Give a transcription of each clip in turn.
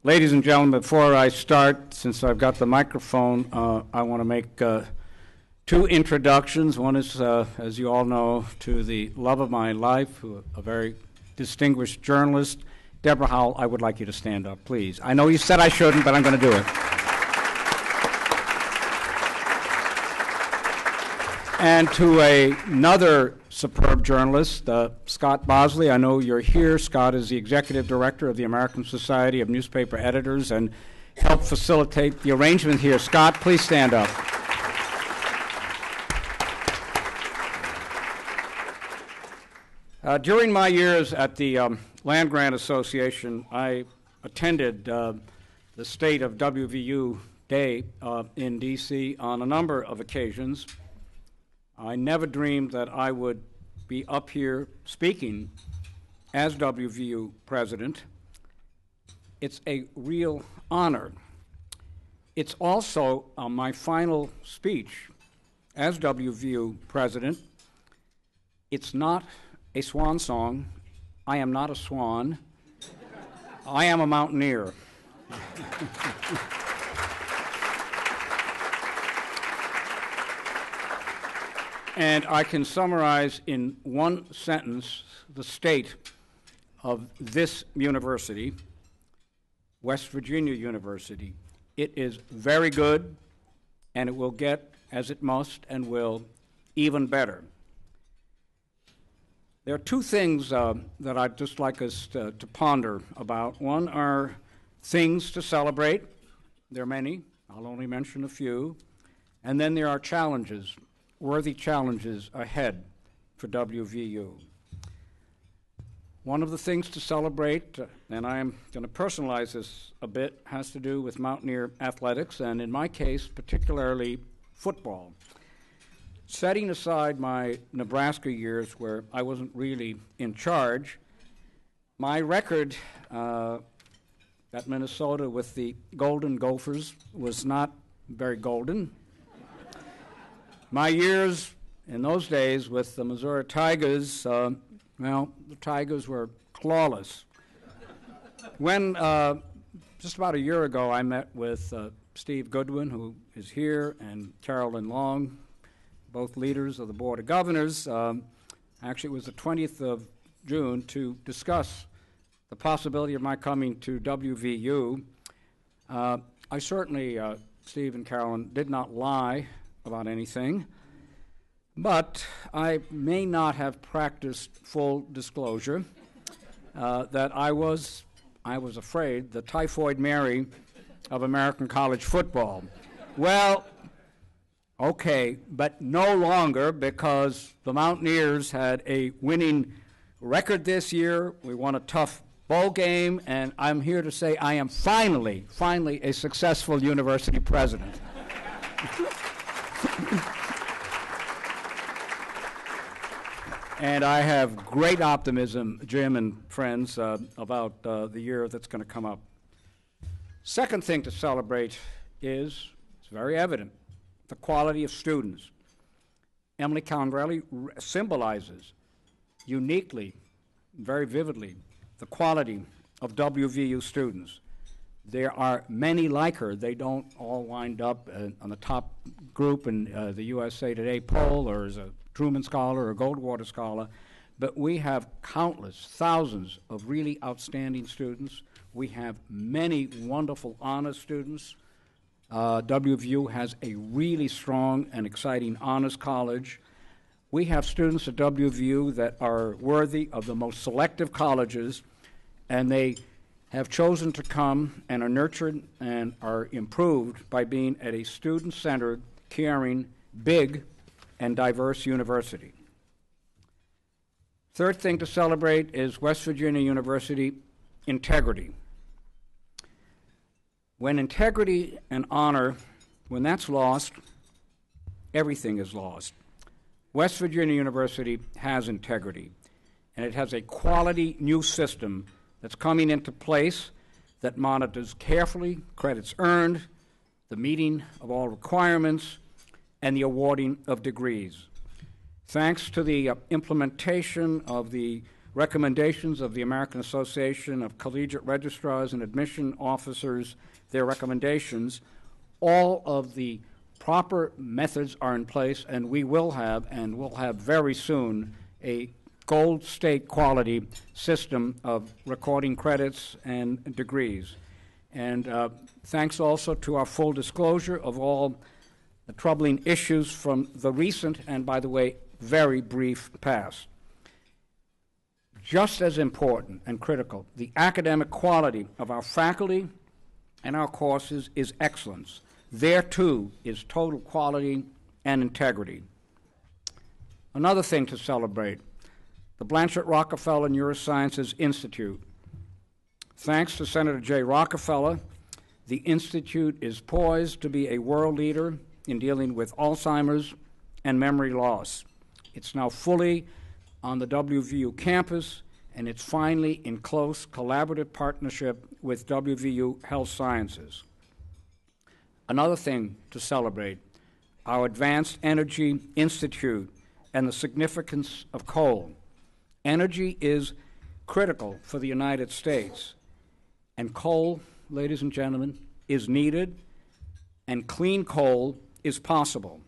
Ladies and gentlemen, before I start, since I've got the microphone, I want to make two introductions. One is, as you all know, to the love of my life, a very distinguished journalist. Deborah Howell, I would like you to stand up, please. I know you said I shouldn't, but I'm going to do it. And to another superb journalist, Scott Bosley. I know you're here. Scott is the executive director of the American Society of Newspaper Editors and helped facilitate the arrangement here. Scott, please stand up. During my years at the Land-Grant Association, I attended the State of WVU Day in D.C. on a number of occasions. I never dreamed that I would be up here speaking as WVU president. It's a real honor. It's also my final speech as WVU president. It's not a swan song. I am not a swan. I am a mountaineer. And I can summarize in one sentence the state of this university, West Virginia University. It is very good, and it will get, as it must and will, even better. There are two things that I'd just like us to ponder about. One are things to celebrate. There are many. I'll only mention a few. And then there are challenges, worthy challenges ahead for WVU. One of the things to celebrate, and I'm going to personalize this a bit, has to do with Mountaineer athletics, and in my case, particularly football. Setting aside my Nebraska years where I wasn't really in charge, my record at Minnesota with the Golden Gophers was not very golden. My years in those days with the Missouri Tigers, well, the Tigers were clawless. When, just about a year ago, I met with Steve Goodwin, who is here, and Carolyn Long, both leaders of the Board of Governors. Actually, it was the 20th of June to discuss the possibility of my coming to WVU. I certainly, Steve and Carolyn, did not lie about anything, but I may not have practiced full disclosure that I was afraid the Typhoid Mary of American college football. Well, okay, but no longer, because the Mountaineers had a winning record this year. We won a tough bowl game, and I'm here to say I am finally a successful university president. And I have great optimism, Jim and friends, about the year that's going to come up. Second thing to celebrate is, it's very evident, the quality of students. Emily Congrelli symbolizes uniquely, very vividly, the quality of WVU students. There are many like her. They don't all wind up on the top group in the USA Today poll or as a Truman Scholar or Goldwater Scholar, but we have countless, thousands of really outstanding students. We have many wonderful honors students. WVU has a really strong and exciting honors college. We have students at WVU that are worthy of the most selective colleges, and they have chosen to come and are nurtured and are improved by being at a student-centered, caring, big, and diverse university. Third thing to celebrate is West Virginia University integrity. When integrity and honor, when that's lost, everything is lost. West Virginia University has integrity, and it has a quality new system that's coming into place that monitors carefully credits earned, the meeting of all requirements, and the awarding of degrees. Thanks to the implementation of the recommendations of the American Association of Collegiate Registrars and Admission Officers, their recommendations. All of the proper methods are in place, and we will have, and will have very soon, a gold state quality system of recording credits and degrees. And thanks also to our full disclosure of all the troubling issues from the recent and, by the way, very brief past. Just as important and critical, the academic quality of our faculty and our courses is excellence. There, too, is total quality and integrity. Another thing to celebrate, the Blanchard Rockefeller Neurosciences Institute. Thanks to Senator Jay Rockefeller, the Institute is poised to be a world leader in dealing with Alzheimer's and memory loss. It's now fully on the WVU campus, and it's finally in close collaborative partnership with WVU Health Sciences. Another thing to celebrate, our Advanced Energy Institute and the significance of coal. Energy is critical for the United States, and coal, ladies and gentlemen, is needed, and clean coal is possible.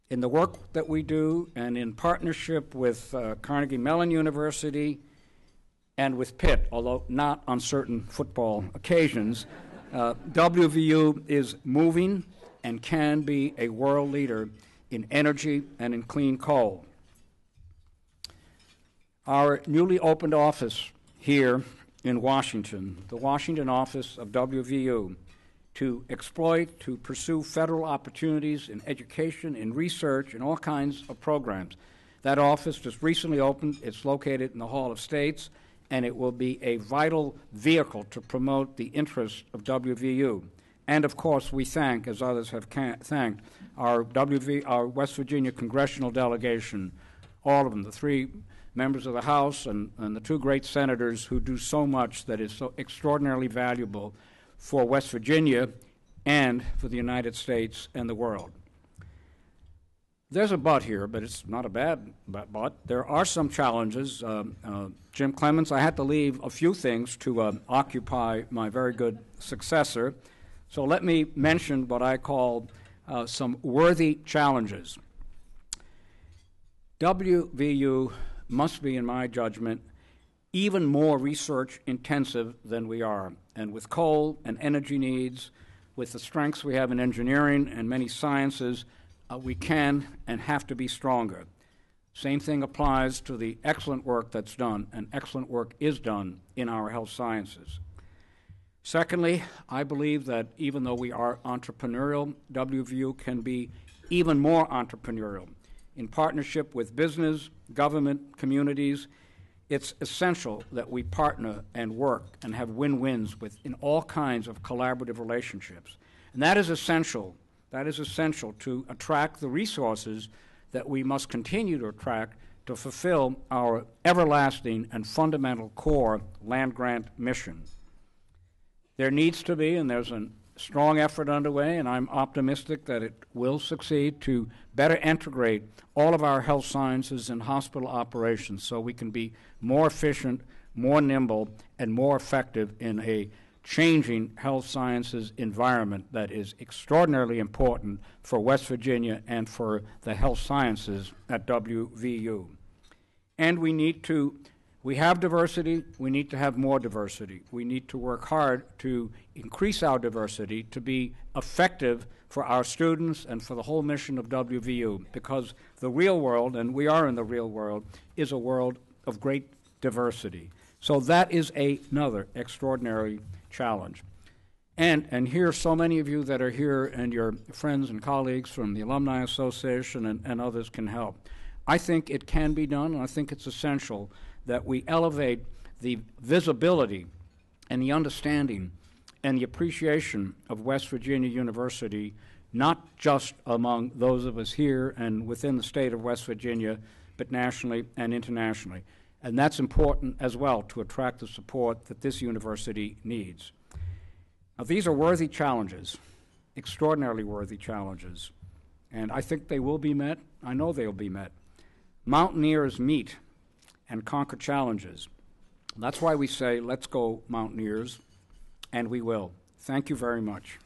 In the work that we do, and in partnership with Carnegie Mellon University and with Pitt, although not on certain football occasions, WVU is moving and can be a world leader in energy and in clean coal. Our newly opened office here in Washington, the Washington office of WVU, to exploit, to pursue federal opportunities in education, in research, in all kinds of programs. That office just recently opened. It's located in the Hall of States, and it will be a vital vehicle to promote the interests of WVU. And of course, we thank, as others have thanked, our West Virginia congressional delegation, all of them, the three members of the House and the two great senators who do so much that is so extraordinarily valuable for West Virginia and for the United States and the world. There's a but here, but it's not a bad but. There are some challenges. Jim Clements, I had to leave a few things to occupy my very good successor. So let me mention what I call some worthy challenges. WVU must be, in my judgment, even more research intensive than we are. And with coal and energy needs, with the strengths we have in engineering and many sciences, we can and have to be stronger. Same thing applies to the excellent work that's done, and excellent work is done in our health sciences. Secondly, I believe that even though we are entrepreneurial, WVU can be even more entrepreneurial. In partnership with business, government, communities, it's essential that we partner and work and have win-wins in all kinds of collaborative relationships. And that is essential. That is essential to attract the resources that we must continue to attract to fulfill our everlasting and fundamental core land-grant mission. There needs to be, and there's a strong effort underway, and I'm optimistic that it will succeed, to better integrate all of our health sciences and hospital operations so we can be more efficient, more nimble, and more effective in a changing health sciences environment that is extraordinarily important for West Virginia and for the health sciences at WVU. And we have diversity, we need to have more diversity. We need to work hard to increase our diversity to be effective for our students and for the whole mission of WVU, because the real world, and we are in the real world, is a world of great diversity. So that is another extraordinary challenge. And here, so many of you that are here and your friends and colleagues from the Alumni Association and others can help. I think it can be done, and I think it's essential that we elevate the visibility and the understanding and the appreciation of West Virginia University, not just among those of us here and within the state of West Virginia, but nationally and internationally. And that's important as well to attract the support that this university needs. Now, these are worthy challenges, extraordinarily worthy challenges, and I think they will be met. I know they will be met. Mountaineers meet and conquer challenges. That's why we say, let's go Mountaineers, and we will. Thank you very much.